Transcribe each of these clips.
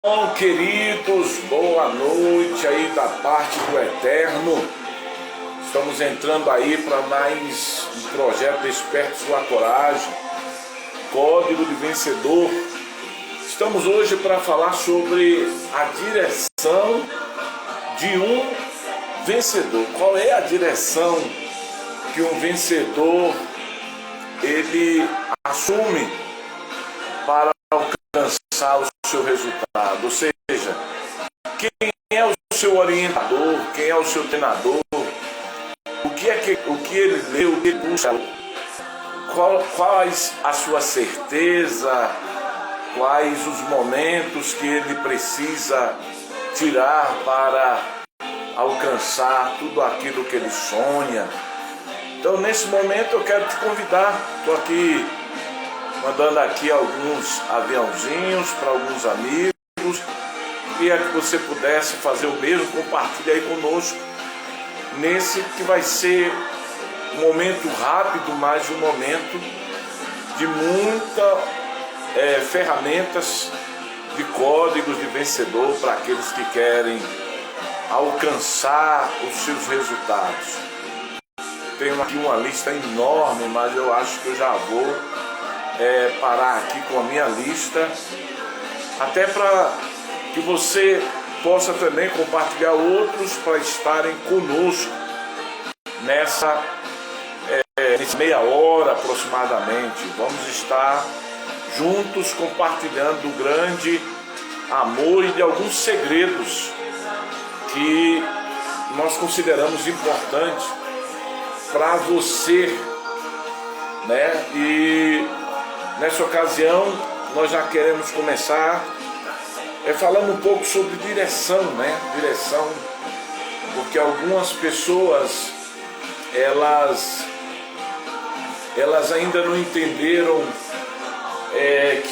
Bom, queridos, boa noite aí da parte do Eterno. Estamos entrando aí para mais um projeto Desperte Sua Coragem, Código de Vencedor. Estamos hoje para falar sobre a direção de um vencedor. Qual é a direção que um vencedor ele assume para alcançar o seu resultado? Ou seja, quem é o seu orientador, quem é o seu treinador, o que ele lê, o que ele busca, quais a sua certeza, quais os momentos que ele precisa tirar para alcançar tudo aquilo que ele sonha. Então, nesse momento eu quero te convidar. Estou aqui mandando aqui alguns aviãozinhos para alguns amigos. Queria que você pudesse fazer o mesmo, compartilhe aí conosco nesse que vai ser um momento rápido, mas um momento de muita ferramentas de códigos de vencedor para aqueles que querem alcançar os seus resultados. Tenho aqui uma lista enorme, mas eu acho que eu já vou parar aqui com a minha lista, até para que você possa também compartilhar outros para estarem conosco nessa meia hora aproximadamente. Vamos estar juntos compartilhando do grande amor e de alguns segredos que nós consideramos importantes para você, né? E nessa ocasião nós já queremos começar falando um pouco sobre direção, né? Direção, porque algumas pessoas elas ainda não entenderam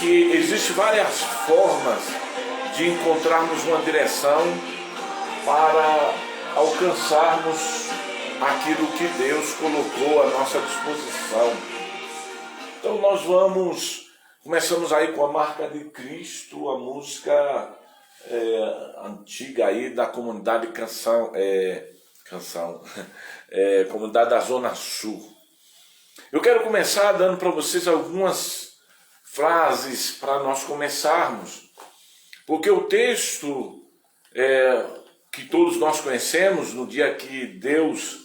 que existem várias formas de encontrarmos uma direção para alcançarmos aquilo que Deus colocou à nossa disposição. Então nós começamos aí com a Marca de Cristo, a música antiga aí da comunidade comunidade da Zona Sul. Eu quero começar dando para vocês algumas frases para nós começarmos, porque o texto que todos nós conhecemos, no dia que Deus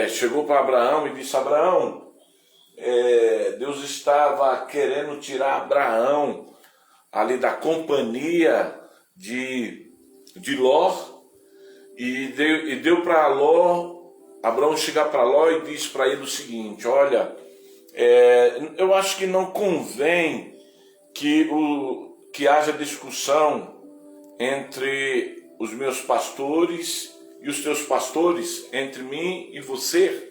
chegou para Abraão e disse: Abraão, Deus estava querendo tirar Abraão ali da companhia de Ló, e deu para Ló, Abraão chegar para Ló e disse para ele o seguinte: olha, eu acho que não convém que haja discussão entre os meus pastores e os teus pastores, entre mim e você.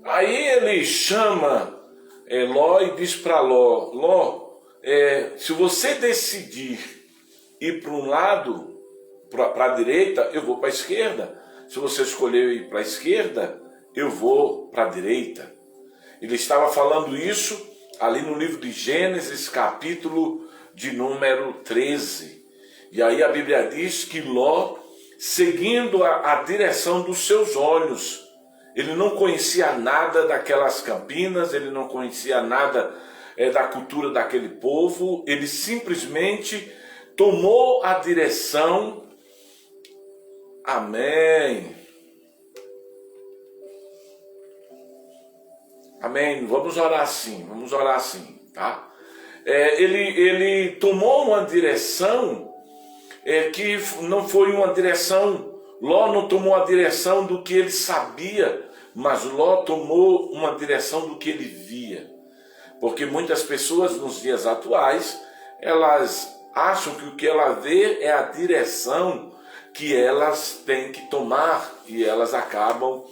Aí ele chama Ló e diz para Ló: Ló, se você decidir ir para um lado, para a direita, eu vou para a esquerda. Se você escolher ir para a esquerda, eu vou para a direita. Ele estava falando isso ali no livro de Gênesis, capítulo de número 13. E aí a Bíblia diz que Ló, seguindo a direção dos seus olhos, ele não conhecia nada daquelas campinas, ele não conhecia nada da cultura daquele povo, ele simplesmente tomou a direção. Amém. Amém. Vamos orar assim, tá? Ele tomou uma direção que não foi uma direção. Ló não tomou a direção do que ele sabia, mas Ló tomou uma direção do que ele via. Porque muitas pessoas nos dias atuais, elas acham que o que ela vê é a direção que elas têm que tomar, e elas acabam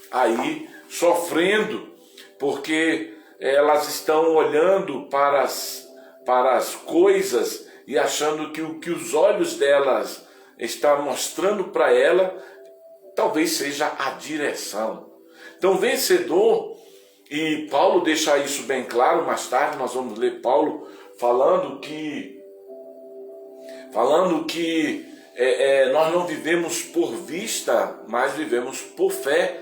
aí sofrendo, porque elas estão olhando para as coisas e achando que o que os olhos delas estão mostrando para ela talvez seja a direção. Então, vencedor, e Paulo deixa isso bem claro, mais tarde nós vamos ler Paulo falando que falando que nós não vivemos por vista, mas vivemos por fé.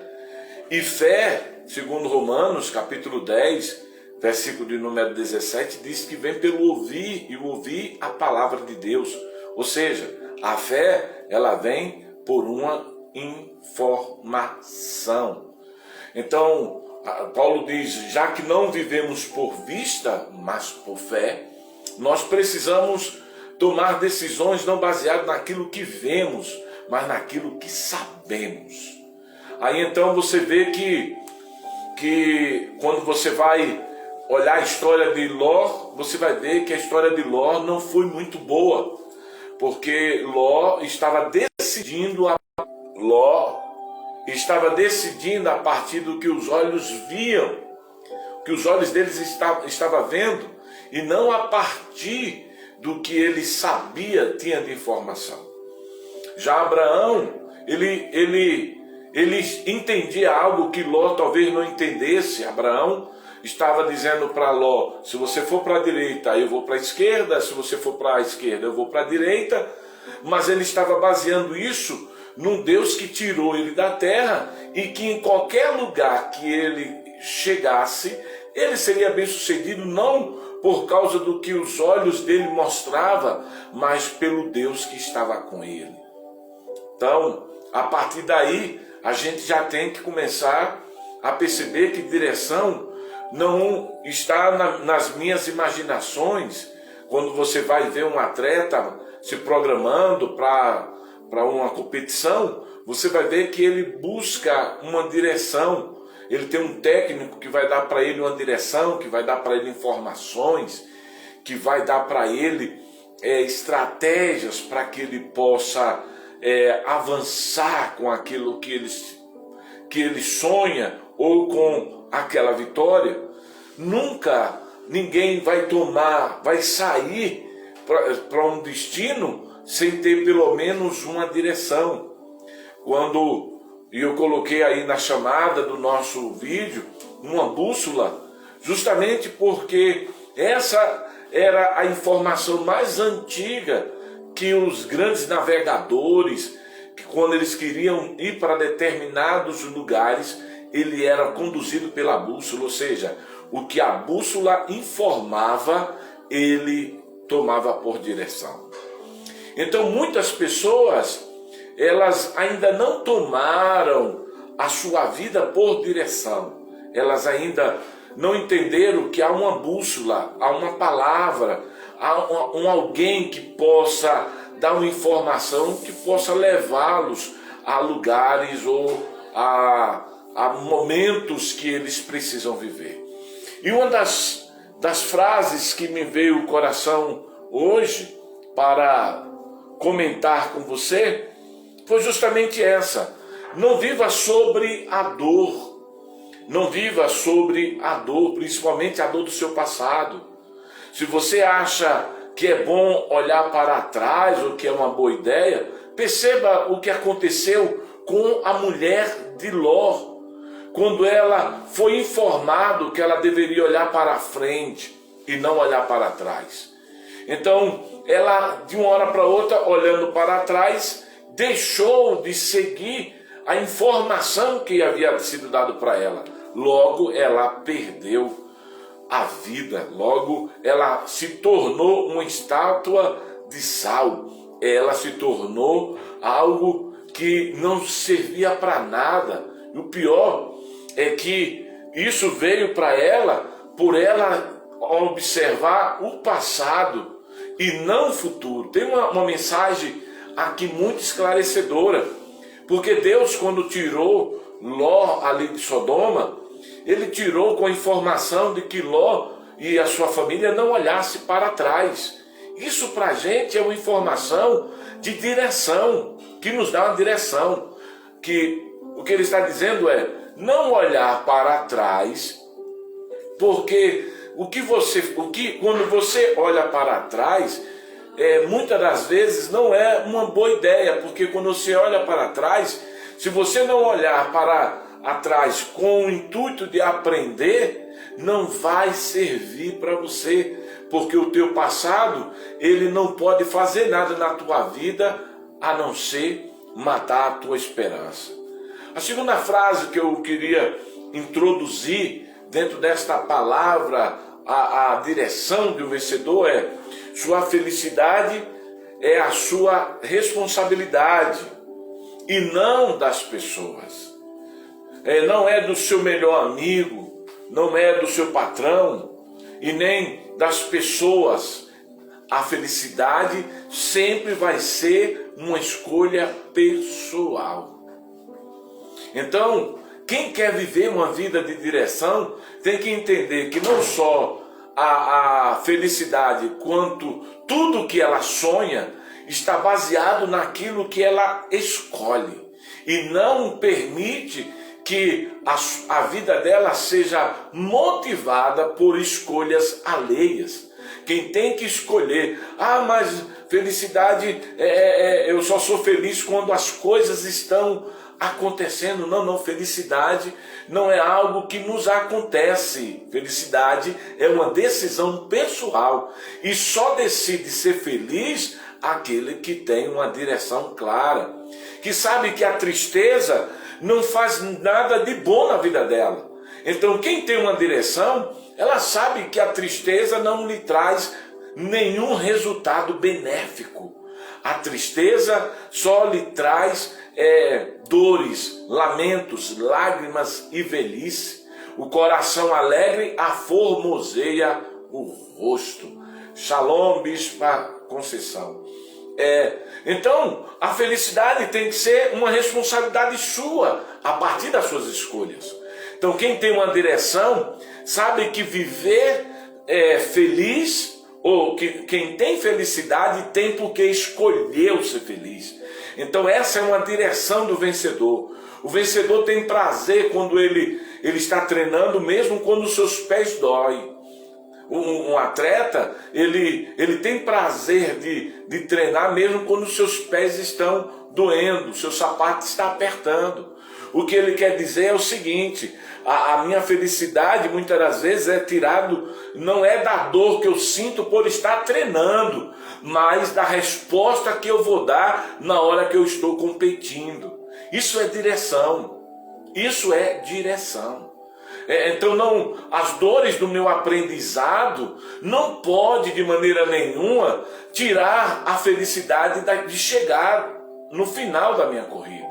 E fé, segundo Romanos, capítulo 10, versículo de número 17, diz que vem pelo ouvir, e ouvir a palavra de Deus. Ou seja, a fé, ela vem por uma informação. Então, Paulo diz, já que não vivemos por vista, mas por fé, nós precisamos tomar decisões não baseadas naquilo que vemos, mas naquilo que sabemos. Aí então você vê que quando você vai olhar a história de Ló, você vai ver que a história de Ló não foi muito boa, porque Ló estava decidindo a partir do que os olhos viam, que os olhos deles estavam vendo, e não a partir do que ele sabia, tinha de informação. Já Abraão, ele entendia algo que Ló talvez não entendesse. Abraão estava dizendo para Ló, se você for para a direita, eu vou para a esquerda, se você for para a esquerda, eu vou para a direita, mas ele estava baseando isso num Deus que tirou ele da terra e que em qualquer lugar que ele chegasse, ele seria bem sucedido, não por causa do que os olhos dele mostravam, mas pelo Deus que estava com ele. Então, a partir daí, a gente já tem que começar a perceber que direção não está nas minhas imaginações. Quando você vai ver um atleta se programando para uma competição, você vai ver que ele busca uma direção. Ele tem um técnico que vai dar para ele uma direção, que vai dar para ele informações, que vai dar para ele estratégias para que ele possa avançar com aquilo que ele sonha ou com aquela vitória. Nunca ninguém vai sair para um destino sem ter pelo menos uma direção. Quando eu coloquei aí na chamada do nosso vídeo uma bússola, justamente porque essa era a informação mais antiga que os grandes navegadores, que quando eles queriam ir para determinados lugares, ele era conduzido pela bússola, ou seja, o que a bússola informava, ele tomava por direção. Então muitas pessoas, elas ainda não tomaram a sua vida por direção. Elas ainda não entenderam que há uma bússola, há uma palavra, há um alguém que possa dar uma informação que possa levá-los a lugares ou a momentos que eles precisam viver. E uma das frases que me veio ao coração hoje para comentar com você foi justamente essa: não viva sobre a dor. Não viva sobre a dor, principalmente a dor do seu passado. Se você acha que é bom olhar para trás ou que é uma boa ideia, perceba o que aconteceu com a mulher de Ló, quando ela foi informada que ela deveria olhar para a frente e não olhar para trás. Então, ela, de uma hora para outra, olhando para trás, deixou de seguir a informação que havia sido dada para ela. Logo, ela perdeu a vida. Logo, ela se tornou uma estátua de sal. Ela se tornou algo que não servia para nada. E o pior é que isso veio para ela por ela observar o passado e não o futuro. Tem uma mensagem aqui muito esclarecedora, porque Deus, quando tirou Ló ali de Sodoma, ele tirou com a informação de que Ló e a sua família não olhasse para trás. Isso para a gente é uma informação de direção, que nos dá uma direção, que o que ele está dizendo é não olhar para trás, porque quando você olha para trás, muitas das vezes não é uma boa ideia, porque quando você olha para trás, se você não olhar para atrás com o intuito de aprender, não vai servir para você, porque o teu passado, ele não pode fazer nada na tua vida, a não ser matar a tua esperança. A segunda frase que eu queria introduzir dentro desta palavra, a direção de um vencedor é: sua felicidade é a sua responsabilidade e não das pessoas. Não é do seu melhor amigo, não é do seu patrão e nem das pessoas. A felicidade sempre vai ser uma escolha pessoal. Então, quem quer viver uma vida de direção tem que entender que não só a felicidade, quanto tudo que ela sonha, está baseado naquilo que ela escolhe. E não permite que a vida dela seja motivada por escolhas alheias. Quem tem que escolher, mas felicidade, eu só sou feliz quando as coisas estão acontecendo. Não, felicidade não é algo que nos acontece. Felicidade é uma decisão pessoal e só decide ser feliz aquele que tem uma direção clara, que sabe que a tristeza não faz nada de bom na vida dela. Então quem tem uma direção, ela sabe que a tristeza não lhe traz nenhum resultado benéfico. A tristeza só lhe traz dores, lamentos, lágrimas e velhice. O coração alegre aformoseia o rosto. Shalom, Bispa Conceição. Então, a felicidade tem que ser uma responsabilidade sua, a partir das suas escolhas. Então, quem tem uma direção, sabe que viver feliz, ou quem tem felicidade tem porque escolheu ser feliz. Então essa é uma direção do vencedor. O vencedor tem prazer quando ele está treinando, mesmo quando os seus pés doem. Um atleta, ele tem prazer de treinar mesmo quando os seus pés estão doendo, o seu sapato está apertando. O que ele quer dizer é o seguinte: a minha felicidade muitas das vezes é tirado, não é da dor que eu sinto por estar treinando, mas da resposta que eu vou dar na hora que eu estou competindo. Isso é direção. Isso é direção. Então as dores do meu aprendizado não pode de maneira nenhuma tirar a felicidade de chegar no final da minha corrida.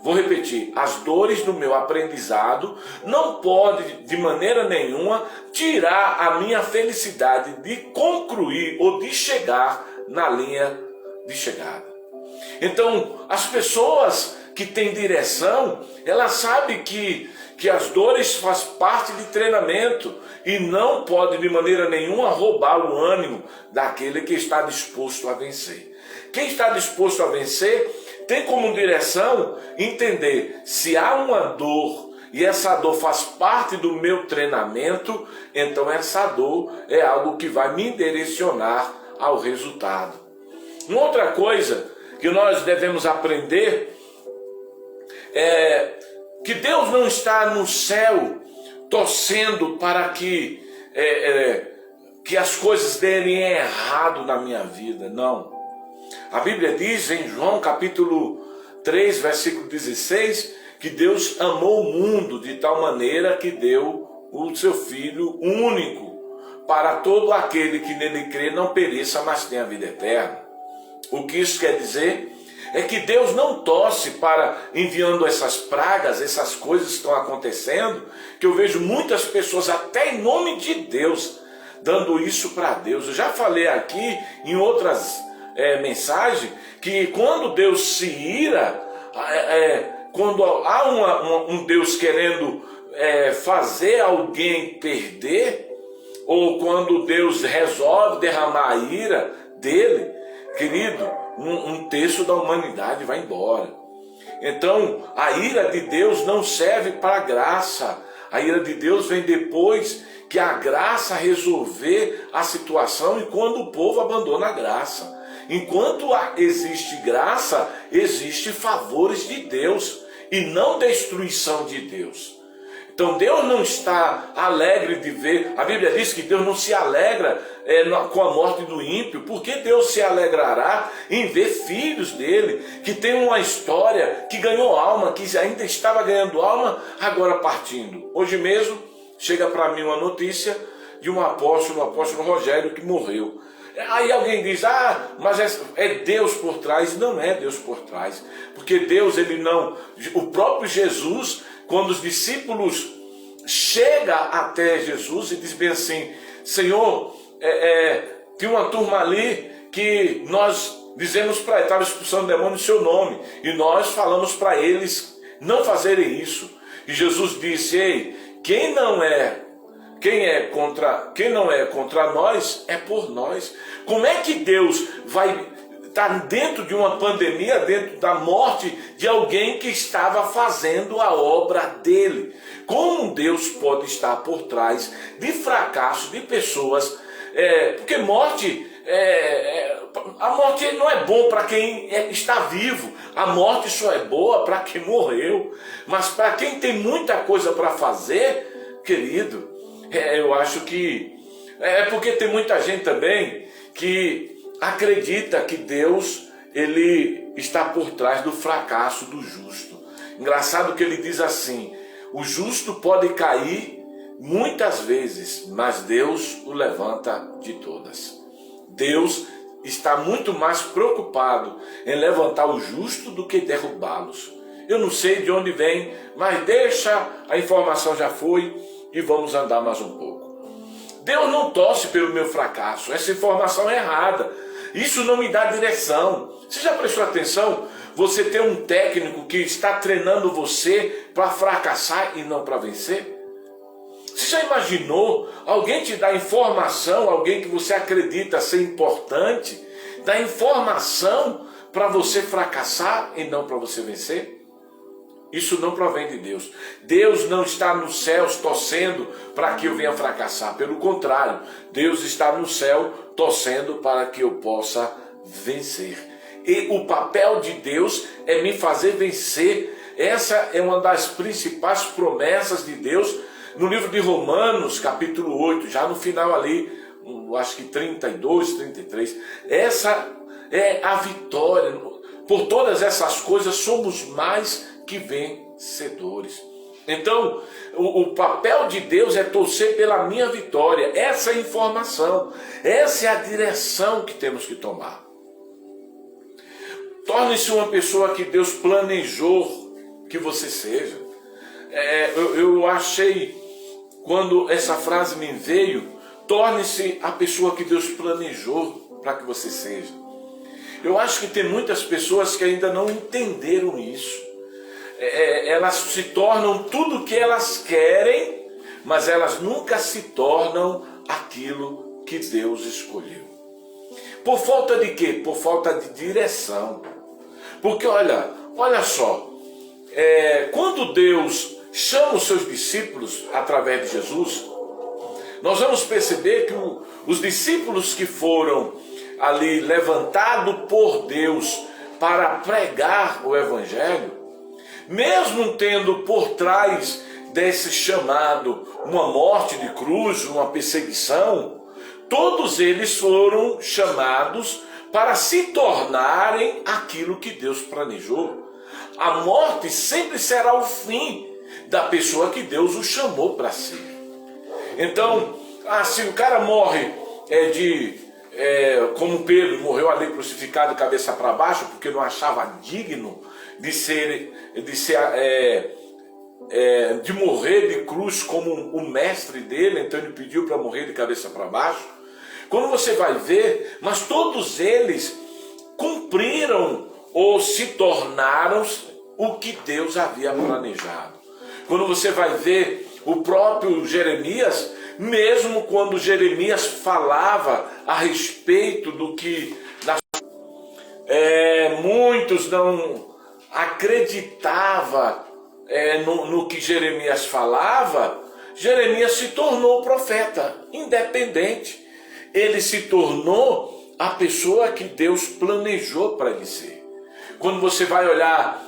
Vou repetir: as dores do meu aprendizado não pode de maneira nenhuma tirar a minha felicidade de concluir ou de chegar na linha de chegada. Então, as pessoas que têm direção, elas sabem que as dores fazem parte de treinamento e não pode de maneira nenhuma roubar o ânimo daquele que está disposto a vencer. Quem está disposto a vencer tem como direção entender: se há uma dor e essa dor faz parte do meu treinamento, então essa dor é algo que vai me direcionar ao resultado. Uma outra coisa que nós devemos aprender é que Deus não está no céu torcendo para que as coisas derem errado na minha vida. Não. A Bíblia diz em João capítulo 3, versículo 16, que Deus amou o mundo de tal maneira que deu o seu Filho único, para todo aquele que nele crê não pereça, mas tenha vida eterna. O que isso quer dizer? É que Deus não torce para enviando essas pragas, essas coisas que estão acontecendo, que eu vejo muitas pessoas, até em nome de Deus, dando isso para Deus. Eu já falei aqui em outras mensagens, que quando Deus se ira, quando há um Deus querendo fazer alguém perder, ou quando Deus resolve derramar a ira dele, querido, um terço da humanidade vai embora. Então, a ira de Deus não serve para a graça. A ira de Deus vem depois que a graça resolver a situação e quando o povo abandona a graça. Enquanto existe graça, existe favores de Deus e não destruição de Deus. Então Deus não está alegre de ver, a Bíblia diz que Deus não se alegra com a morte do ímpio, porque Deus se alegrará em ver filhos dele, que tem uma história, que ganhou alma, que ainda estava ganhando alma, agora partindo. Hoje mesmo chega para mim uma notícia de um apóstolo, o apóstolo Rogério, que morreu. Aí alguém diz, mas é Deus por trás. Não é Deus por trás, porque Deus, ele não, o próprio Jesus, quando os discípulos chegam até Jesus e diz bem assim, Senhor, tem uma turma ali que nós dizemos para ele, estava expulsando demônio em seu nome, e nós falamos para eles não fazerem isso. E Jesus disse, ei, quem não é contra nós, é por nós. Como é que Deus vai estar dentro de uma pandemia, dentro da morte de alguém que estava fazendo a obra dele? Como Deus pode estar por trás de fracasso de pessoas? Porque a morte não é bom para quem está vivo. A morte só é boa para quem morreu. Mas para quem tem muita coisa para fazer, querido, eu acho que porque tem muita gente também que acredita que Deus, ele está por trás do fracasso do justo. Engraçado que ele diz assim, o justo pode cair muitas vezes, mas Deus o levanta de todas. Deus está muito mais preocupado em levantar o justo do que derrubá-los. Eu não sei de onde vem, mas deixa, a informação já foi e vamos andar mais um pouco. Deus não torce pelo meu fracasso, essa informação é errada. Isso não me dá direção. Você já prestou atenção? Você tem um técnico que está treinando você para fracassar e não para vencer? Você já imaginou alguém te dar informação, alguém que você acredita ser importante, dar informação para você fracassar e não para você vencer? Isso não provém de Deus. Deus não está nos céus torcendo para que eu venha fracassar. Pelo contrário, Deus está no céu torcendo para que eu possa vencer. E o papel de Deus é me fazer vencer. Essa é uma das principais promessas de Deus no livro de Romanos, capítulo 8, já no final ali, acho que 32, 33. Essa é a vitória. Por todas essas coisas somos mais que vencedores. Então, o papel de Deus é torcer pela minha vitória. Essa é a informação, essa é a direção que temos que tomar. Torne-se uma pessoa que Deus planejou que você seja. Eu achei, quando essa frase me veio, torne-se a pessoa que Deus planejou para que você seja. Eu acho que tem muitas pessoas que ainda não entenderam isso. Elas se tornam tudo o que elas querem, mas elas nunca se tornam aquilo que Deus escolheu. Por falta de quê? Por falta de direção. Porque olha só, quando Deus chama os seus discípulos através de Jesus, nós vamos perceber que os discípulos que foram ali levantados por Deus para pregar o Evangelho, mesmo tendo por trás desse chamado uma morte de cruz, uma perseguição, todos eles foram chamados para se tornarem aquilo que Deus planejou. A morte sempre será o fim da pessoa que Deus o chamou para si. Então, se o cara morre como Pedro morreu ali crucificado cabeça para baixo, porque não achava digno de morrer de cruz como o mestre dele, então ele pediu para morrer de cabeça para baixo. Quando você vai ver, mas todos eles cumpriram ou se tornaram o que Deus havia planejado. Quando você vai ver o próprio Jeremias, mesmo quando Jeremias falava a respeito do que muitos não acreditavam no que Jeremias falava, Jeremias se tornou profeta independente. Ele se tornou a pessoa que Deus planejou para ele ser. Quando você vai olhar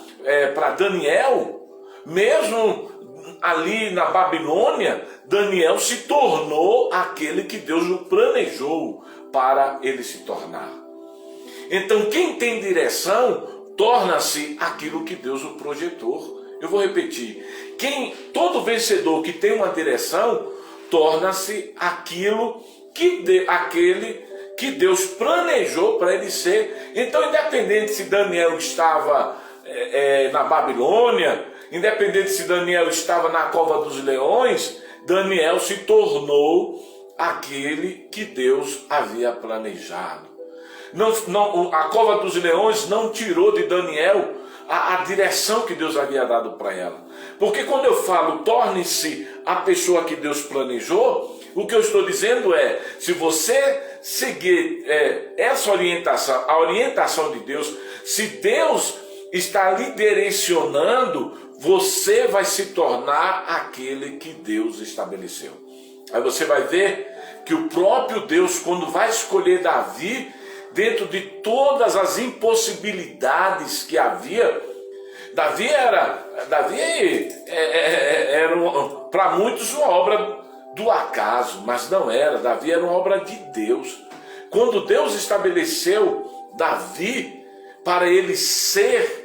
para Daniel, mesmo ali na Babilônia, Daniel se tornou aquele que Deus o planejou para ele se tornar. Então quem tem direção torna-se aquilo que Deus o projetou. Eu vou repetir. Todo vencedor que tem uma direção torna-se aquele que Deus planejou para ele ser. Então, independente se Daniel estava na Babilônia, independente se Daniel estava na cova dos leões, Daniel se tornou aquele que Deus havia planejado. A cova dos leões não tirou de Daniel a direção que Deus havia dado para ela. Porque quando eu falo torne-se a pessoa que Deus planejou, o que eu estou dizendo é, se você seguir essa orientação, a orientação de Deus, se Deus está lhe direcionando, você vai se tornar aquele que Deus estabeleceu. Aí você vai ver que o próprio Deus, quando vai escolher Davi, dentro de todas as impossibilidades que havia, Davi era para muitos uma obra do acaso, mas não era. Davi era uma obra de Deus. Quando Deus estabeleceu Davi para ele ser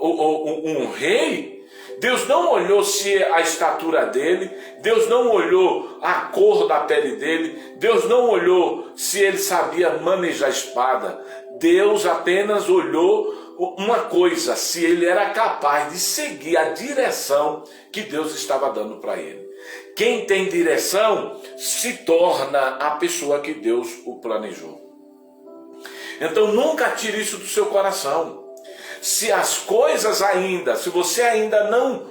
um rei, Deus não olhou se a estatura dele, Deus não olhou a cor da pele dele, Deus não olhou se ele sabia manejar espada. Deus apenas olhou uma coisa, se ele era capaz de seguir a direção que Deus estava dando para ele. Quem tem direção se torna a pessoa que Deus o planejou. Então nunca tire isso do seu coração. Se você ainda não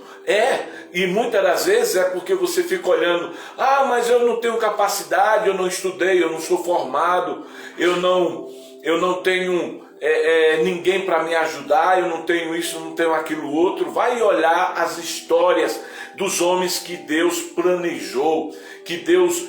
e muitas das vezes é porque você fica olhando, mas eu não tenho capacidade, eu não estudei, eu não sou formado, eu não tenho ninguém para me ajudar, eu não tenho isso, não tenho aquilo outro. Vai olhar as histórias dos homens que Deus planejou, que Deus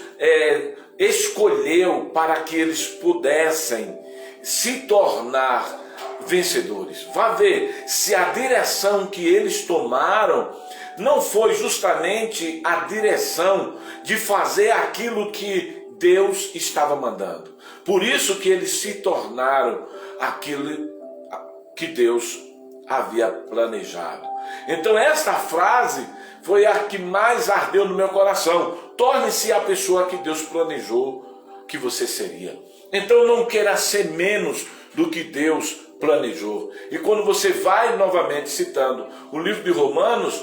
escolheu para que eles pudessem se tornar vencedores. Vá ver se a direção que eles tomaram não foi justamente a direção de fazer aquilo que Deus estava mandando. Por isso que eles se tornaram aquilo que Deus havia planejado. Então esta frase foi a que mais ardeu no meu coração. Torne-se a pessoa que Deus planejou que você seria. Então não queira ser menos do que Deus planejou. E quando você vai novamente citando o livro de Romanos,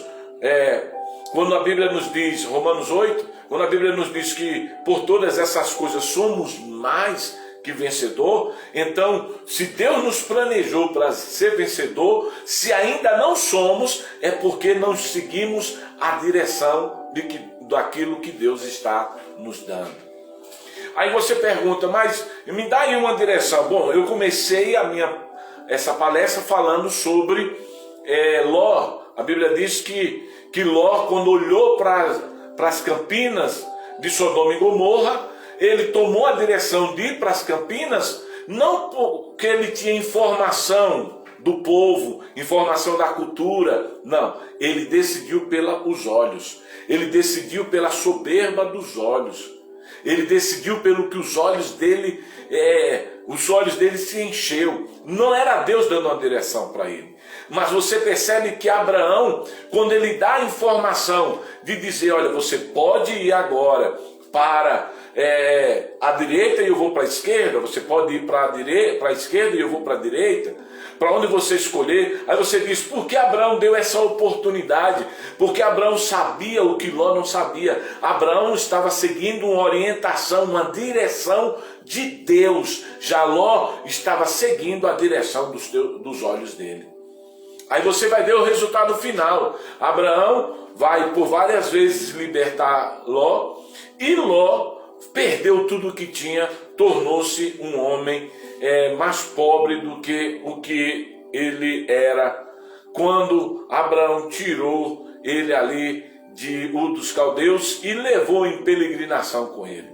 quando a Bíblia nos diz, Romanos 8, quando a Bíblia nos diz que por todas essas coisas somos mais que vencedor, então se Deus nos planejou para ser vencedor, se ainda não somos, é porque não seguimos a direção daquilo que Deus está nos dando. Aí você pergunta, mas me dá aí uma direção. Bom, eu comecei essa palestra falando sobre Ló. A Bíblia diz que Ló, quando olhou para as campinas de Sodoma e Gomorra, ele tomou a direção de ir para as campinas, não porque ele tinha informação do povo, informação da cultura, não. Ele decidiu pelos olhos, ele decidiu pela soberba dos olhos, ele decidiu pelo que os olhos dele se encheu. Não era Deus dando uma direção para ele. Mas você percebe que Abraão, quando ele dá a informação de dizer, olha, você pode ir agora para a direita e eu vou para a esquerda, você pode ir para a esquerda e eu vou para a direita, para onde você escolher. Aí você diz, por que Abraão deu essa oportunidade? Porque Abraão sabia o que Ló não sabia. Abraão estava seguindo uma orientação, uma direção de Deus. Já Ló estava seguindo a direção dos olhos dele. Aí você vai ver o resultado final. Abraão vai por várias vezes libertar Ló, e Ló perdeu tudo o que tinha, tornou-se um homem mais pobre do que o que ele era quando Abraão tirou ele ali de Ur dos Caldeus e levou em peregrinação com ele.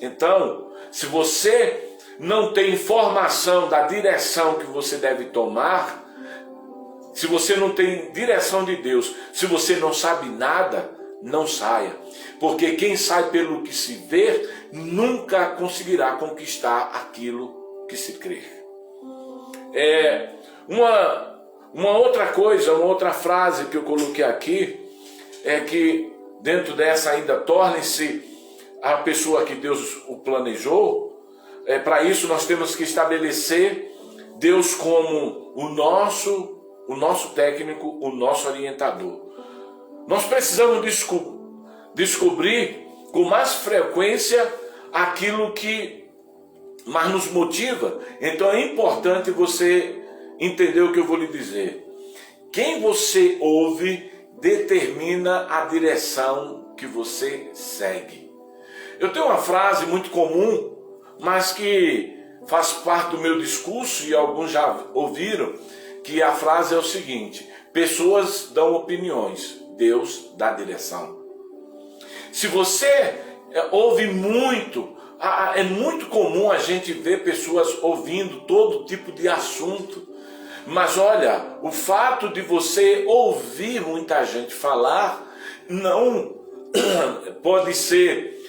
Então, se você não tem informação da direção que você deve tomar, se você não tem direção de Deus, se você não sabe nada, não saia. Porque quem sai pelo que se vê, nunca conseguirá conquistar aquilo que se crê. Uma outra coisa, uma outra frase que eu coloquei aqui, é que dentro dessa ainda torne-se a pessoa que Deus o planejou. Para isso nós temos que estabelecer Deus como o nosso técnico, o nosso orientador. Nós precisamos descobrir com mais frequência aquilo que mais nos motiva. Então é importante você entender o que eu vou lhe dizer. Quem você ouve determina a direção que você segue. Eu tenho uma frase muito comum, mas que faz parte do meu discurso e alguns já ouviram, que a frase é o seguinte: pessoas dão opiniões, Deus dá direção. Se você ouve muito, é muito comum a gente ver pessoas ouvindo todo tipo de assunto, mas olha, o fato de você ouvir muita gente falar, não pode ser,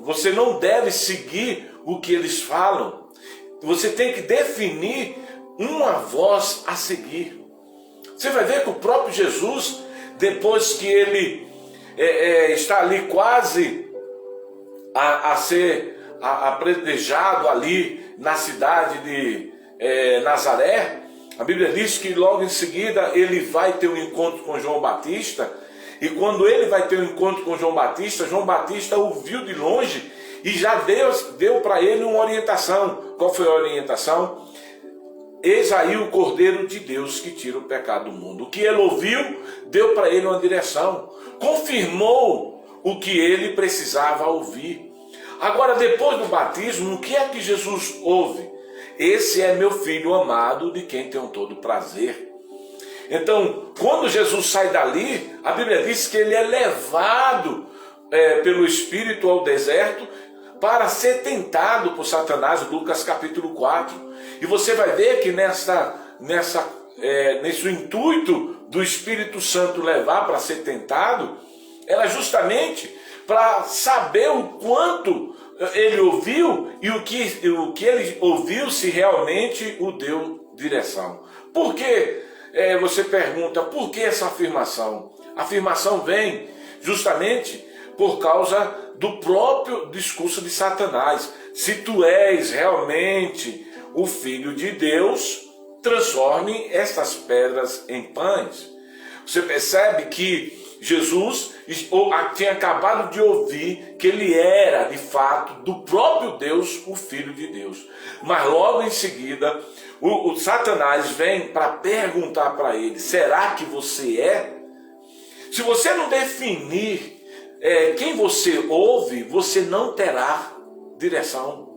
você não deve seguir o que eles falam. Você tem que definir uma voz a seguir. Você vai ver que o próprio Jesus, depois que ele está ali quase a ser apredejado ali na cidade de Nazaré, a Bíblia diz que logo em seguida ele vai ter um encontro com João Batista, e quando ele vai ter um encontro com João Batista o viu de longe e já deu para ele uma orientação. Qual foi a orientação? Eis aí o Cordeiro de Deus que tira o pecado do mundo. O que ele ouviu, deu para ele uma direção. Confirmou o que ele precisava ouvir. Agora, depois do batismo, o que é que Jesus ouve? Esse é meu filho amado, de quem tenho todo prazer. Então, quando Jesus sai dali, a Bíblia diz que ele é levado pelo Espírito ao deserto para ser tentado por Satanás, Lucas capítulo 4. E você vai ver que nesse intuito do Espírito Santo levar para ser tentado, era justamente para saber o quanto ele ouviu e o que ele ouviu se realmente o deu direção. Por que? Você pergunta, por que essa afirmação? A afirmação vem justamente por causa do próprio discurso de Satanás. Se tu és realmente o Filho de Deus, transforme estas pedras em pães. Você percebe que Jesus tinha acabado de ouvir que ele era, de fato, do próprio Deus, o Filho de Deus. Mas logo em seguida, o Satanás vem para perguntar para ele: será que você é? Se você não definir quem você ouve, você não terá direção.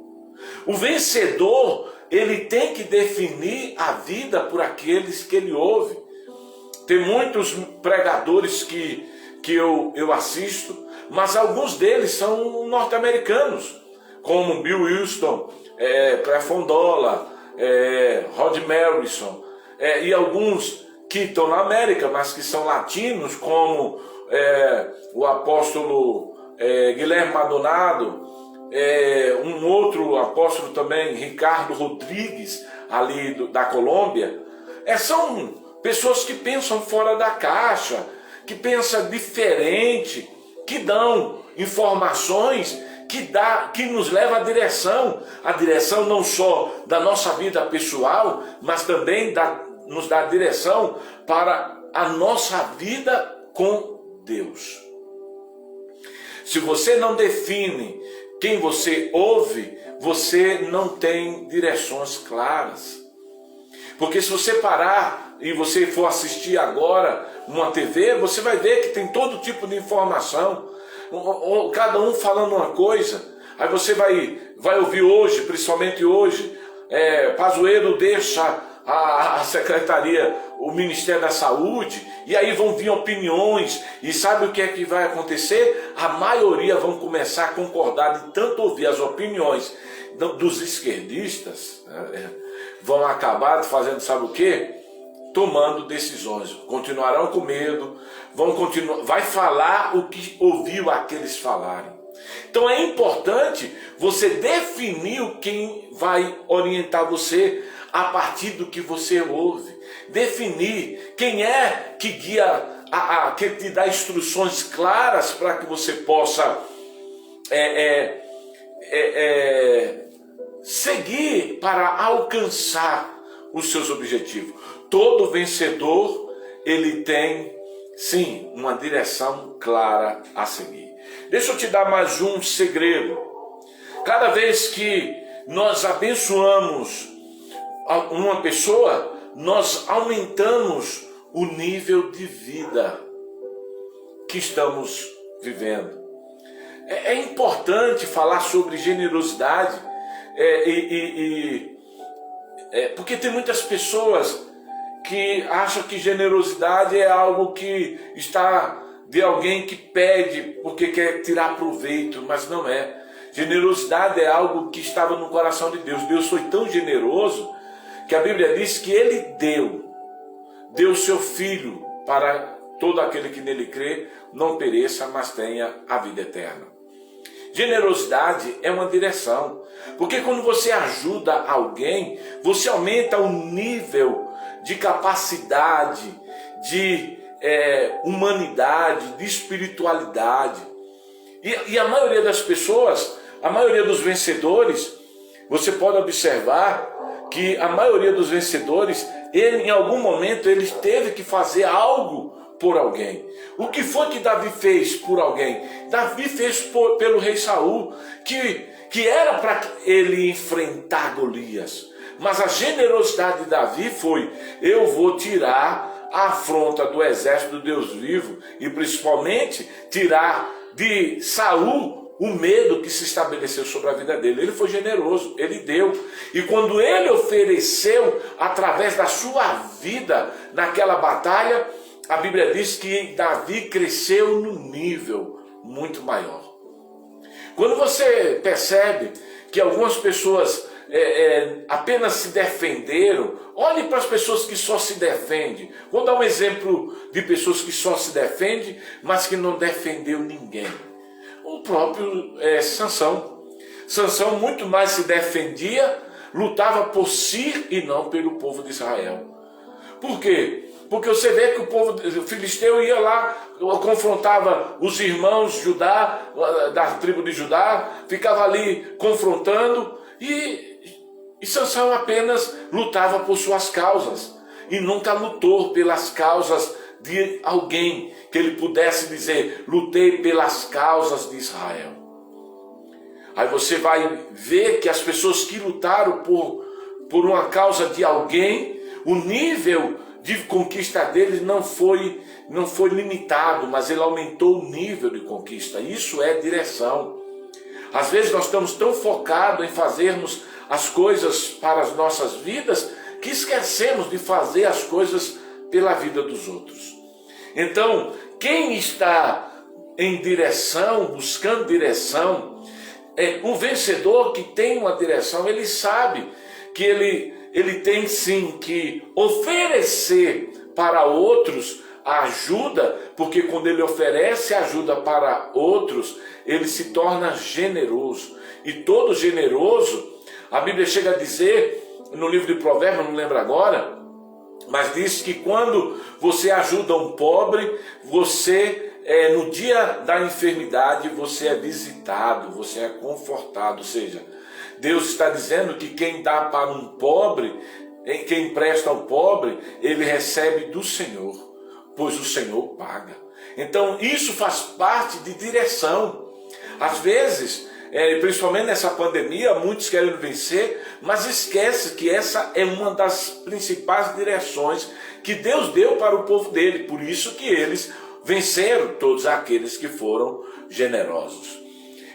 O vencedor, ele tem que definir a vida por aqueles que ele ouve. Tem muitos pregadores que eu assisto, mas alguns deles são norte-americanos, como Bill Winston, Prefondola, Rod Marison, e alguns que estão na América, mas que são latinos, como o apóstolo Guilherme Maldonado, um outro apóstolo também, Ricardo Rodrigues, ali da Colômbia. São pessoas que pensam fora da caixa, que pensam diferente, que dão informações que nos leva à direção não só da nossa vida pessoal, mas também nos dá direção para a nossa vida com Deus. Se você não define quem você ouve, você não tem direções claras. Porque se você parar e você for assistir agora uma TV, você vai ver que tem todo tipo de informação, cada um falando uma coisa. Aí você vai ouvir hoje, principalmente hoje, Pazuello deixa a secretaria, o Ministério da Saúde, e aí vão vir opiniões, e sabe o que é que vai acontecer? A maioria vão começar a concordar de tanto ouvir as opiniões dos esquerdistas, vão acabar fazendo, sabe o quê? tomando decisões. Continuarão com medo, vai falar o que ouviu aqueles falarem. Então é importante você definir quem vai orientar você a partir do que você ouve. Definir quem é que guia, que te dá instruções claras para que você possa seguir para alcançar os seus objetivos. Todo vencedor, ele tem, sim, uma direção clara a seguir. Deixa eu te dar mais um segredo. Cada vez que nós abençoamos uma pessoa, nós aumentamos o nível de vida que estamos vivendo. É importante falar sobre generosidade, porque tem muitas pessoas que acham que generosidade é algo que está de alguém que pede porque quer tirar proveito, mas não é. Generosidade é algo que estava no coração de Deus. Deus foi tão generoso que a Bíblia diz que Ele deu seu Filho para todo aquele que nele crê, não pereça, mas tenha a vida eterna. Generosidade é uma direção, porque quando você ajuda alguém, você aumenta o nível de capacidade, de humanidade, de espiritualidade. E a maioria das pessoas, a maioria dos vencedores, você pode observar que a maioria dos vencedores, em algum momento, ele teve que fazer algo por alguém. O que foi que Davi fez por alguém? Davi fez pelo rei Saul, que era para ele enfrentar Golias. Mas a generosidade de Davi foi: eu vou tirar a afronta do exército do Deus vivo, e principalmente tirar de Saul o medo que se estabeleceu sobre a vida dele. Ele foi generoso, ele deu. E quando ele ofereceu através da sua vida naquela batalha, a Bíblia diz que Davi cresceu num nível muito maior. Quando você percebe que algumas pessoas apenas se defenderam, olhe para as pessoas que só se defendem. Vou dar um exemplo de pessoas que só se defendem, mas que não defendeu ninguém. O próprio Sansão. Sansão muito mais se defendia, lutava por si e não pelo povo de Israel. Por quê? Porque você vê que o povo filisteu ia lá, confrontava os irmãos Judá, da tribo de Judá, ficava ali confrontando, e Sansão apenas lutava por suas causas, e nunca lutou pelas causas de alguém, que ele pudesse dizer: lutei pelas causas de Israel. Aí você vai ver que as pessoas que lutaram por uma causa de alguém, o nível de conquista deles não foi limitado, mas ele aumentou o nível de conquista. Isso é direção. Às vezes nós estamos tão focados em fazermos as coisas para as nossas vidas, que esquecemos de fazer as coisas pela vida dos outros. Então, quem está em direção, buscando direção, um vencedor que tem uma direção, ele sabe que ele tem sim que oferecer para outros a ajuda, porque quando ele oferece ajuda para outros, ele se torna generoso. E todo generoso, a Bíblia chega a dizer, no livro de Provérbios, não lembro agora, mas diz que quando você ajuda um pobre, você, no dia da enfermidade, você é visitado, você é confortado. Ou seja, Deus está dizendo que quem dá para um pobre, quem empresta ao pobre, ele recebe do Senhor, pois o Senhor paga. Então isso faz parte de direção. Às vezes, principalmente nessa pandemia, muitos querem vencer, mas esquece que essa é uma das principais direções que Deus deu para o povo dele. Por isso que eles venceram todos aqueles que foram generosos.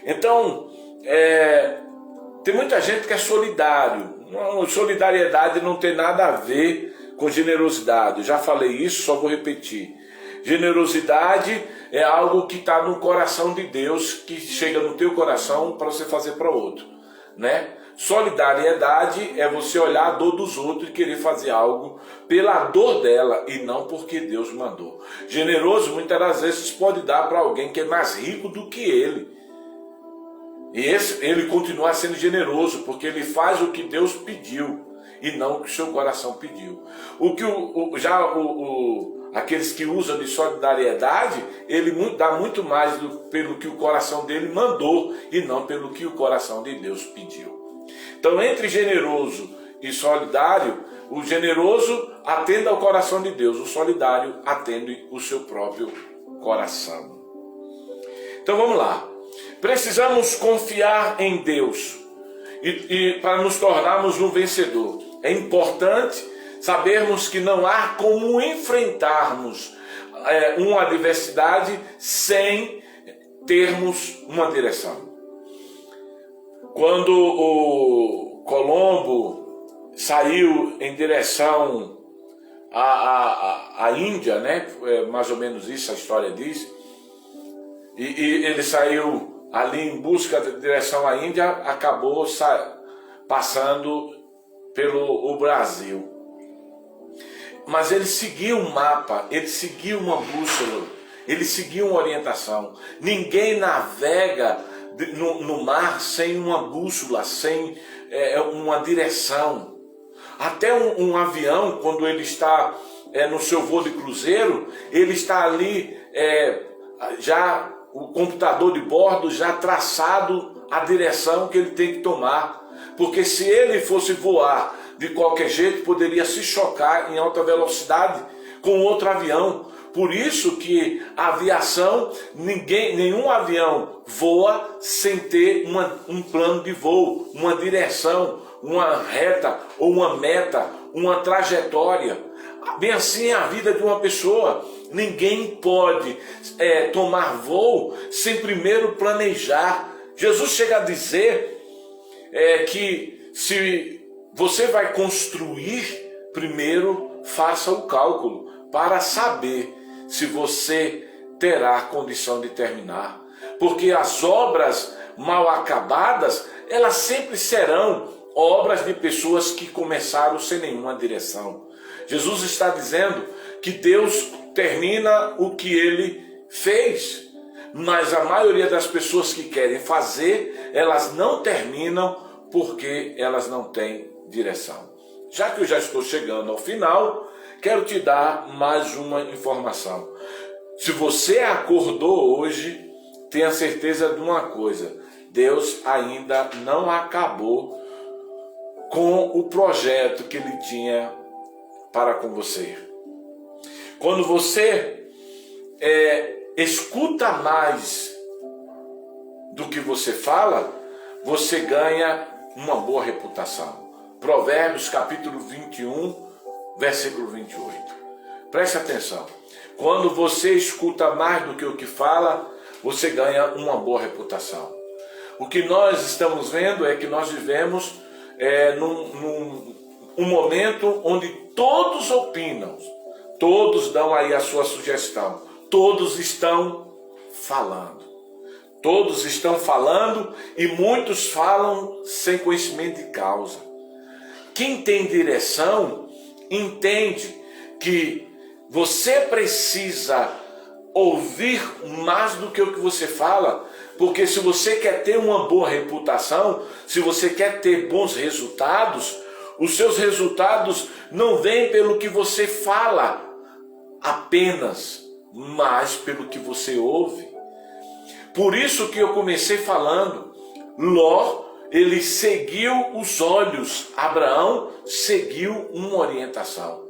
Então, tem muita gente que é solidário. Solidariedade não tem nada a ver com generosidade. Eu já falei isso, só vou repetir. Generosidade é algo que está no coração de Deus, que chega no teu coração para você fazer para outro, né? Solidariedade é você olhar a dor dos outros e querer fazer algo pela dor dela e não porque Deus mandou. Generoso muitas das vezes pode dar para alguém que é mais rico do que ele. E ele continua sendo generoso porque ele faz o que Deus pediu e não o que o seu coração pediu. Aqueles que usam de solidariedade, ele dá muito mais pelo que o coração dele mandou e não pelo que o coração de Deus pediu. Então, entre generoso e solidário, o generoso atende ao coração de Deus, o solidário atende o seu próprio coração. Então vamos lá. Precisamos confiar em Deus e para nos tornarmos um vencedor. É importante sabermos que não há como enfrentarmos uma adversidade sem termos uma direção. Quando o Colombo saiu em direção à Índia, né? Mais ou menos isso a história diz, e ele saiu ali em busca da direção à Índia, acabou passando pelo Brasil. Mas ele seguiu um mapa, ele seguiu uma bússola, ele seguiu uma orientação. Ninguém navega no mar sem uma bússola, sem uma direção. Até um avião, quando ele está no seu voo de cruzeiro, ele está ali, já o computador de bordo já traçado a direção que ele tem que tomar. Porque se ele fosse voar de qualquer jeito, poderia se chocar em alta velocidade com outro avião. Por isso que a aviação, nenhum avião voa sem ter um plano de voo, uma direção, uma reta ou uma meta, uma trajetória. Bem assim é a vida de uma pessoa. Ninguém pode tomar voo sem primeiro planejar. Jesus chega a dizer que se você vai construir, primeiro faça o cálculo para saber se você terá condição de terminar. Porque as obras mal acabadas, elas sempre serão obras de pessoas que começaram sem nenhuma direção. Jesus está dizendo que Deus termina o que ele fez, mas a maioria das pessoas que querem fazer, elas não terminam porque elas não têm direção. Já que eu já estou chegando ao final, quero te dar mais uma informação. Se você acordou hoje, tenha certeza de uma coisa: Deus ainda não acabou com o projeto que ele tinha para com você. Quando você escuta mais do que você fala, você ganha uma boa reputação. Provérbios capítulo 21, versículo 28. Preste atenção. Quando você escuta mais do que o que fala, você ganha uma boa reputação. O que nós estamos vendo é que nós vivemos num momento onde todos opinam, todos dão aí a sua sugestão, todos estão falando. Todos estão falando e muitos falam sem conhecimento de causa. Quem tem direção entende que você precisa ouvir mais do que o que você fala, porque se você quer ter uma boa reputação, se você quer ter bons resultados, os seus resultados não vêm pelo que você fala apenas, mas pelo que você ouve. Por isso que eu comecei falando, Ló, ele seguiu os olhos, Abraão seguiu uma orientação.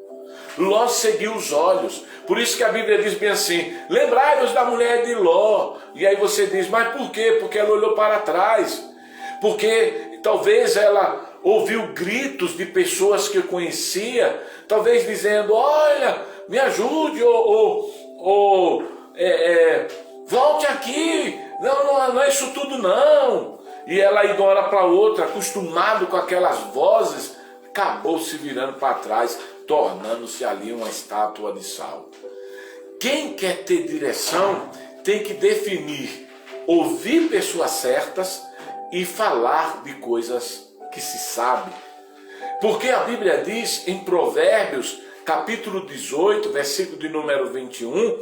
Ló seguiu os olhos. Por isso que a Bíblia diz bem assim: lembrai-vos da mulher de Ló. E aí você diz, mas por quê? Porque ela olhou para trás. Porque talvez ela ouviu gritos de pessoas que conhecia, talvez dizendo, olha, me ajude, volte aqui, não é isso tudo não. E ela indo uma hora para outra, acostumado com aquelas vozes, acabou se virando para trás, tornando-se ali uma estátua de sal. Quem quer ter direção tem que definir, ouvir pessoas certas e falar de coisas que se sabe. Porque a Bíblia diz em Provérbios, capítulo 18, versículo de número 21,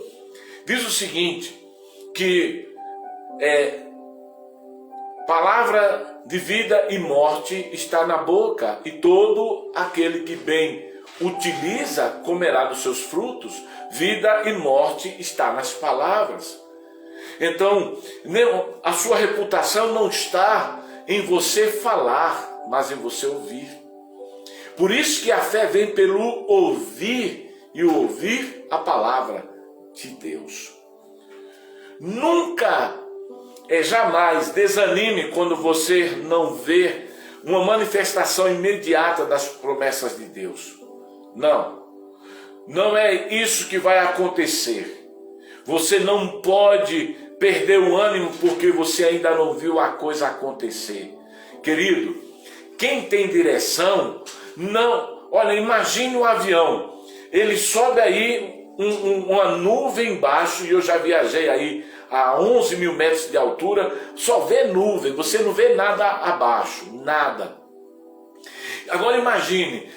diz o seguinte, que palavra de vida e morte está na boca, e todo aquele que bem utiliza comerá dos seus frutos. Vida e morte está nas palavras. Então, a sua reputação não está em você falar, mas em você ouvir. Por isso que a fé vem pelo ouvir, e o ouvir a palavra de Deus. Nunca, jamais desanime quando você não vê uma manifestação imediata das promessas de Deus. Não é isso que vai acontecer. Você não pode perder o ânimo porque você ainda não viu a coisa acontecer. Querido, quem tem direção, olha, imagine um avião, ele sobe aí uma nuvem embaixo, e eu já viajei aí a 11 mil metros de altura, só vê nuvem, você não vê nada abaixo, nada. Agora imagine,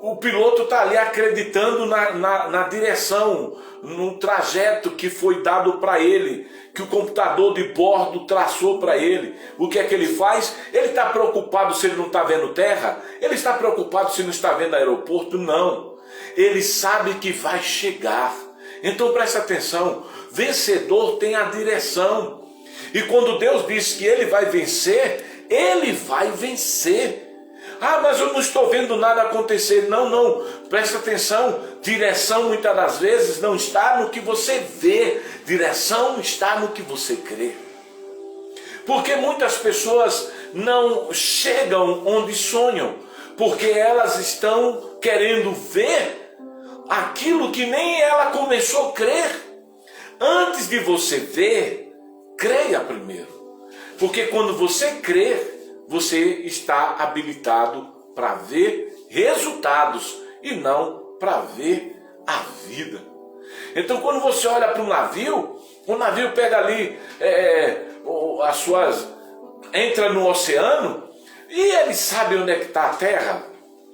o piloto está ali acreditando na direção, no trajeto que foi dado para ele, que o computador de bordo traçou para ele. O que é que ele faz? Ele está preocupado se ele não está vendo terra? Ele está preocupado se não está vendo aeroporto? Não. Ele sabe que vai chegar. Então presta atenção, vencedor tem a direção. E quando Deus diz que ele vai vencer, ele vai vencer. Ah, mas eu não estou vendo nada acontecer. Não, presta atenção. Direção muitas das vezes não está no que você vê. Direção está no que você crê. Porque muitas pessoas não chegam onde sonham, porque elas estão querendo ver aquilo que nem ela começou a crer. Antes de você ver, creia primeiro. Porque quando você crer, você está habilitado para ver resultados e não para ver a vida. Então, quando você olha para um navio, o navio pega ali entra no oceano e ele sabe onde é que está a terra.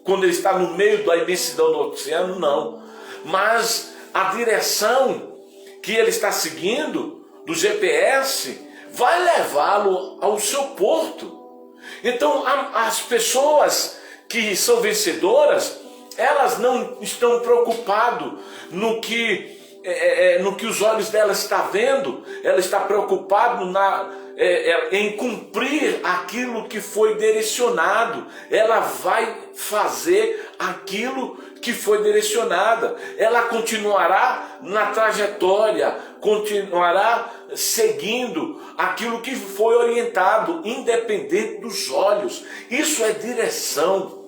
Quando ele está no meio da imensidão do oceano, não. Mas a direção que ele está seguindo do GPS vai levá-lo ao seu porto. Então, as pessoas que são vencedoras, elas não estão preocupadas no que os olhos dela estão vendo. Ela está preocupada em cumprir aquilo que foi direcionado. Ela vai fazer aquilo que foi direcionada. Ela continuará na trajetória, continuará seguindo aquilo que foi orientado, independente dos olhos. Isso é direção.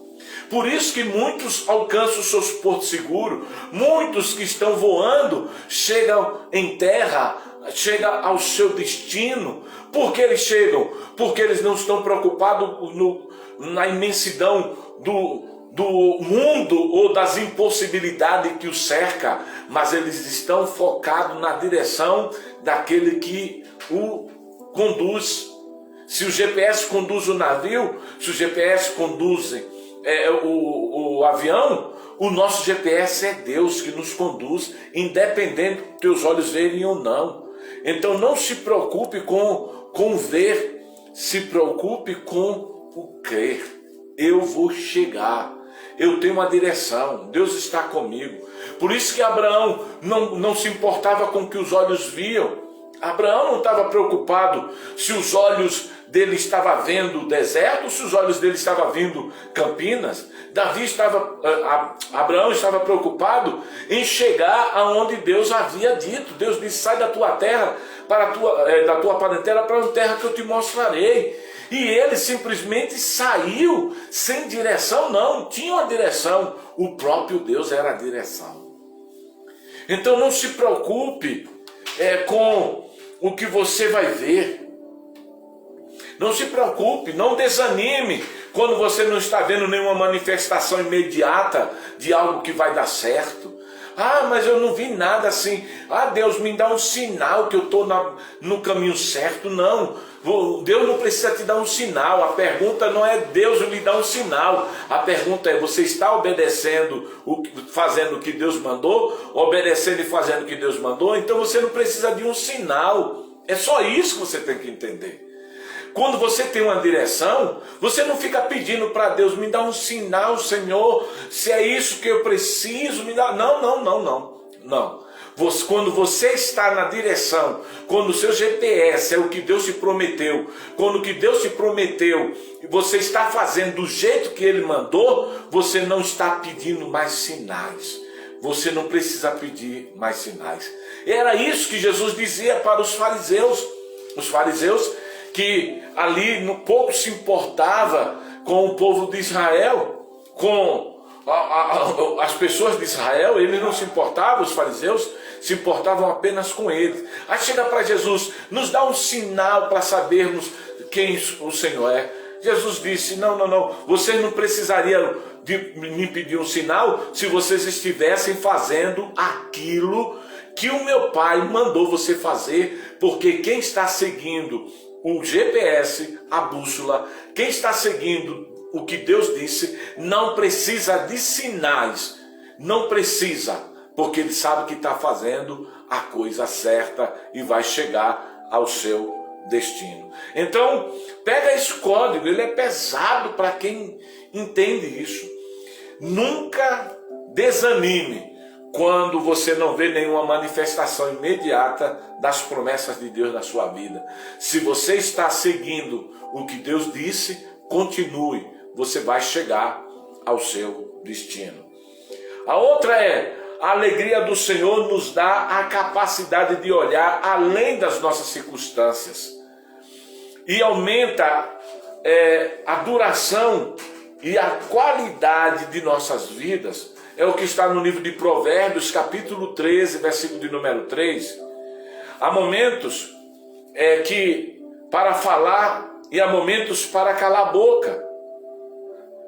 Por isso que muitos alcançam os seus portos seguros, muitos que estão voando chegam em terra, chegam ao seu destino. Por que eles chegam? Porque eles não estão preocupados na imensidão do mundo ou das impossibilidades que o cerca, mas eles estão focados na direção daquele que o conduz. Se o GPS conduz o navio, se o GPS conduz o avião, o nosso GPS é Deus que nos conduz, independente de teus olhos verem ou não. Então não se preocupe com ver, se preocupe com o crer. Eu vou chegar, eu tenho uma direção, Deus está comigo. Por isso que Abraão não se importava com o que os olhos viam. Abraão não estava preocupado se os olhos dele estavam vendo deserto ou se os olhos dele estavam vendo Campinas. Abraão estava preocupado em chegar aonde Deus havia dito. Deus disse: sai da tua terra, da tua parentela, para uma terra que eu te mostrarei. E ele simplesmente saiu sem direção. Não tinha uma direção, o próprio Deus era a direção. Então não se preocupe com o que você vai ver. Não se preocupe, não desanime quando você não está vendo nenhuma manifestação imediata de algo que vai dar certo. Ah, mas eu não vi nada assim. Ah, Deus, me dá um sinal que eu estou no caminho certo. Não, Deus não precisa te dar um sinal. A pergunta não é Deus lhe dar um sinal. A pergunta é, você está obedecendo, fazendo o que Deus mandou? Obedecendo e fazendo o que Deus mandou? Então você não precisa de um sinal. É só isso que você tem que entender. Quando você tem uma direção, você não fica pedindo para Deus, me dá um sinal, Senhor, se é isso que eu preciso, me dá. Não. Quando você está na direção, quando o seu GPS é o que Deus te prometeu, quando o que Deus te prometeu, você está fazendo do jeito que Ele mandou, você não está pedindo mais sinais. Você não precisa pedir mais sinais. Era isso que Jesus dizia para os fariseus. Os fariseus que ali pouco se importava com o povo de Israel, com as pessoas de Israel. Eles não se importavam, os fariseus se importavam apenas com eles. Aí chega para Jesus, nos dá um sinal para sabermos quem o Senhor é. Jesus disse, não, vocês não precisariam de me pedir um sinal se vocês estivessem fazendo aquilo que o meu Pai mandou você fazer, porque quem está seguindo o GPS, a bússola, quem está seguindo o que Deus disse, não precisa de sinais, não precisa, porque ele sabe que está fazendo a coisa certa e vai chegar ao seu destino. Então, pega esse código, ele é pesado para quem entende isso. Nunca desanime quando você não vê nenhuma manifestação imediata das promessas de Deus na sua vida. Se você está seguindo o que Deus disse, continue, você vai chegar ao seu destino. A outra é, a alegria do Senhor nos dá a capacidade de olhar além das nossas circunstâncias e aumenta a duração e a qualidade de nossas vidas. É o que está no livro de Provérbios, capítulo 13, versículo de número 3. Há momentos que para falar e há momentos para calar a boca.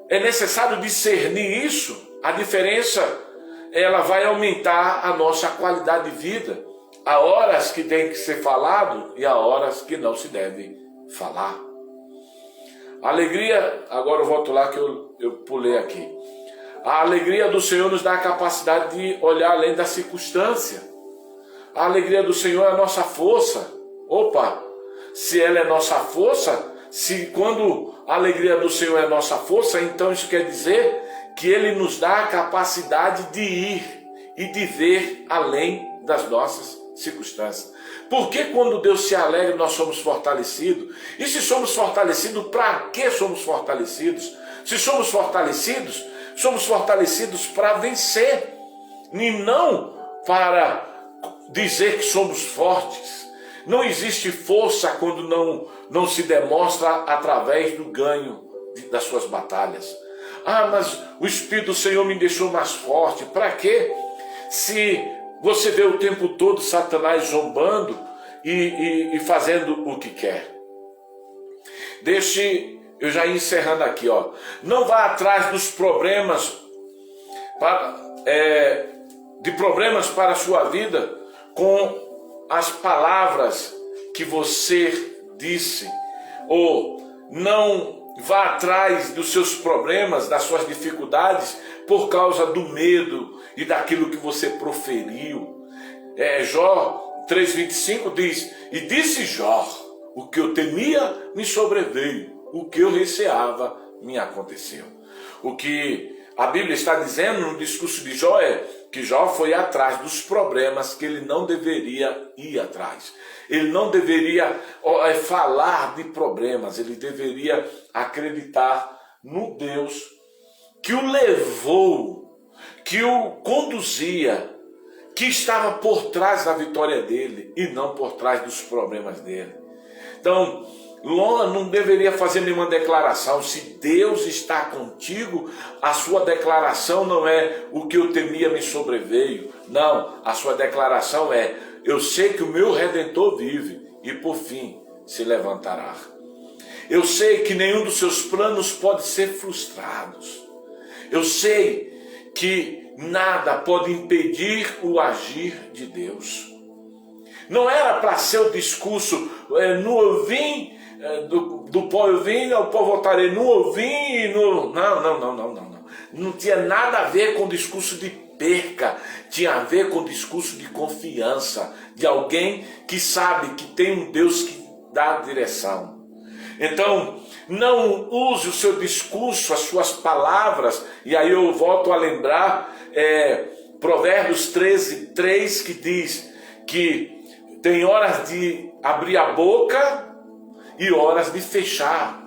É necessário discernir isso. A diferença, ela vai aumentar a nossa qualidade de vida. Há horas que tem que ser falado e há horas que não se deve falar. A alegria, agora eu volto lá que eu pulei aqui. A alegria do Senhor nos dá a capacidade de olhar além da circunstância. A alegria do Senhor é a nossa força. Opa, se ela é nossa força, quando a alegria do Senhor é nossa força, então isso quer dizer que Ele nos dá a capacidade de ir e de ver além das nossas circunstâncias. Porque quando Deus se alegra, nós somos fortalecidos. E se somos fortalecidos, para que somos fortalecidos? Se somos fortalecidos para vencer, e não para dizer que somos fortes. Não existe força quando não se demonstra através do ganho das suas batalhas. Ah, mas o Espírito do Senhor me deixou mais forte. Para quê? Se você vê o tempo todo Satanás zombando e fazendo o que quer. Eu já ia encerrando aqui, ó. Não vá atrás dos problemas, de problemas para a sua vida com as palavras que você disse. Ou não vá atrás dos seus problemas, das suas dificuldades, por causa do medo e daquilo que você proferiu. Jó 3,25 diz, e disse Jó, o que eu temia me sobreveio. O que eu receava me aconteceu. O que a Bíblia está dizendo no discurso de Jó é que Jó foi atrás dos problemas que ele não deveria ir atrás. Ele não deveria falar de problemas, ele deveria acreditar no Deus que o levou, que o conduzia, que estava por trás da vitória dele e não por trás dos problemas dele. Então, não deveria fazer nenhuma declaração. Se Deus está contigo, a sua declaração não é o que eu temia me sobreveio. Não, a sua declaração é, eu sei que o meu Redentor vive e por fim se levantará. Eu sei que nenhum dos seus planos pode ser frustrado. Eu sei que nada pode impedir o agir de Deus. Não era para ser o discurso, no ouvi, do pó eu vim, ao pó voltarei, no ouvi e no... Não. Não tinha nada a ver com o discurso de perca, tinha a ver com o discurso de confiança, de alguém que sabe que tem um Deus que dá direção. Então, não use o seu discurso, as suas palavras, e aí eu volto a lembrar Provérbios 13:3, que diz que tem horas de abrir a boca e horas de fechar.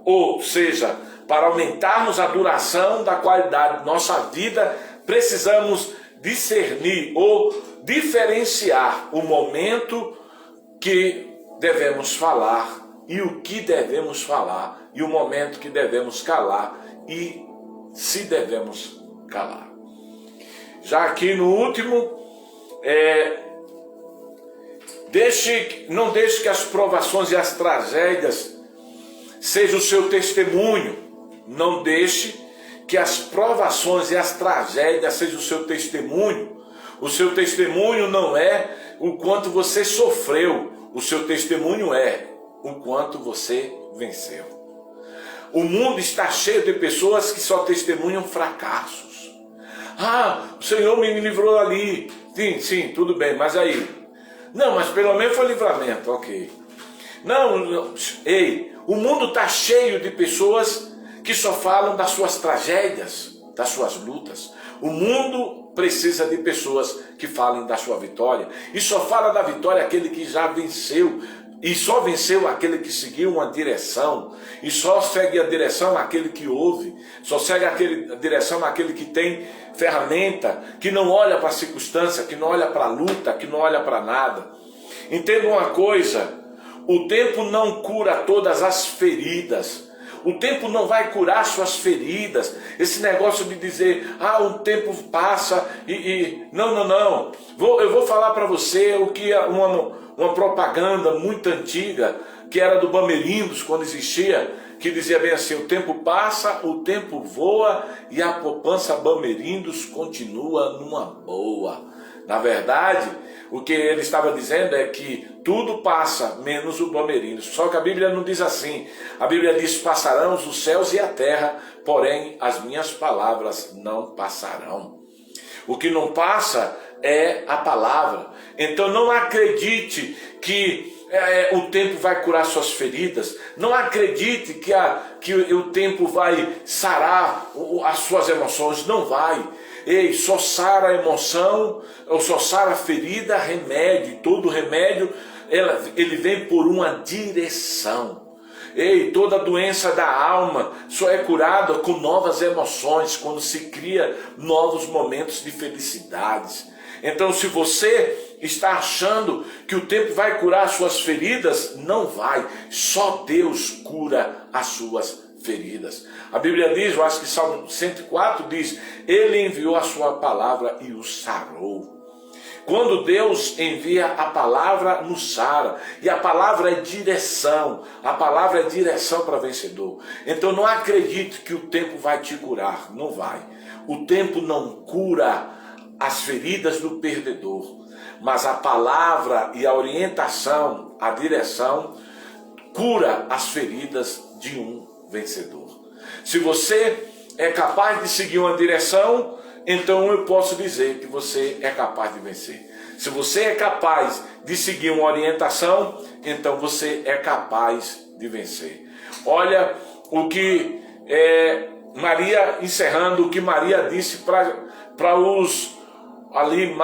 Ou seja, para aumentarmos a duração da qualidade de nossa vida, precisamos discernir ou diferenciar o momento que devemos falar e o que devemos falar, e o momento que devemos calar e se devemos calar. Já aqui no último, não deixe que as provações e as tragédias sejam o seu testemunho. Não deixe que as provações e as tragédias sejam o seu testemunho. O seu testemunho não é o quanto você sofreu, o seu testemunho é o quanto você venceu. O mundo está cheio de pessoas que só testemunham fracassos. O Senhor me livrou ali. Sim, tudo bem, mas aí? Não, mas pelo menos foi livramento, ok. Não, o mundo está cheio de pessoas que só falam das suas tragédias, das suas lutas. O mundo precisa de pessoas que falem da sua vitória. E só fala da vitória aquele que já venceu. E só venceu aquele que seguiu uma direção. E só segue a direção aquele que ouve. Só segue a direção aquele que tem ferramenta, que não olha para a circunstância, que não olha para a luta, que não olha para nada. Entenda uma coisa: o tempo não cura todas as feridas. O tempo não vai curar suas feridas. Esse negócio de dizer, o tempo passa Não. Eu vou falar para você o que uma propaganda muito antiga, que era do Bamerindos, quando existia, que dizia bem assim: o tempo passa, o tempo voa e a poupança Bamerindos continua numa boa. Na verdade, o que ele estava dizendo é que tudo passa, menos o Bamerindos. Só que a Bíblia não diz assim. A Bíblia diz: passarão os céus e a terra, porém as minhas palavras não passarão. O que não passa é a palavra. Então não acredite que o tempo vai curar suas feridas. Não acredite que o tempo vai sarar as suas emoções. Não vai. Só sara a emoção, ou só sara a ferida, remédio. E todo remédio, ele vem por uma direção. Toda doença da alma só é curada com novas emoções, quando se cria novos momentos de felicidades. Então, se você está achando que o tempo vai curar as suas feridas, não vai. Só Deus cura as suas feridas. A Bíblia diz, eu acho que Salmo 104 diz: Ele enviou a sua palavra e o sarou. Quando Deus envia a palavra, nos sara. E a palavra é direção. A palavra é direção para vencedor. Então não acredite que o tempo vai te curar. Não vai. O tempo não cura as feridas do perdedor. Mas a palavra e a orientação, a direção, cura as feridas de um vencedor. Se você é capaz de seguir uma direção, então eu posso dizer que você é capaz de vencer. Se você é capaz de seguir uma orientação, então você é capaz de vencer. Olha o que Maria, encerrando, o que Maria disse para os ali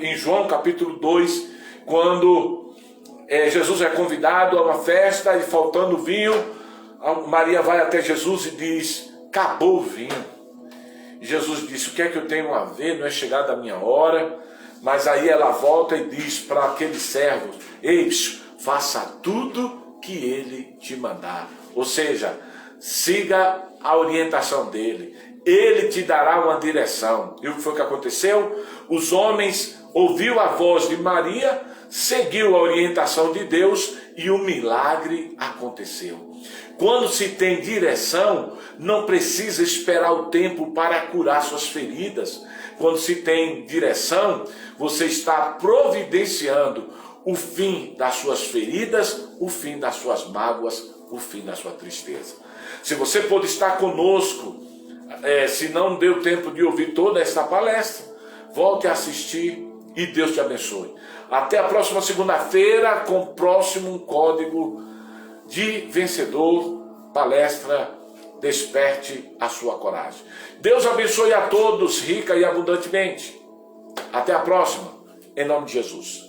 em João capítulo 2, quando Jesus é convidado a uma festa e faltando vinho, Maria vai até Jesus e diz: acabou o vinho. Jesus disse: o que é que eu tenho a ver? Não é chegada a minha hora. Mas aí ela volta e diz para aqueles servos: faça tudo que ele te mandar. Ou seja, siga a orientação dele. Ele te dará uma direção. E o que foi que aconteceu? Os homens ouviram a voz de Maria, seguiu a orientação de Deus e o milagre aconteceu. Quando se tem direção, não precisa esperar o tempo para curar suas feridas. Quando se tem direção, você está providenciando o fim das suas feridas, o fim das suas mágoas, o fim da sua tristeza. Se você pôde estar conosco, se não deu tempo de ouvir toda esta palestra, volte a assistir e Deus te abençoe. Até a próxima segunda-feira com o próximo código de vencedor, palestra Desperte a Sua Coragem. Deus abençoe a todos rica e abundantemente. Até a próxima, em nome de Jesus.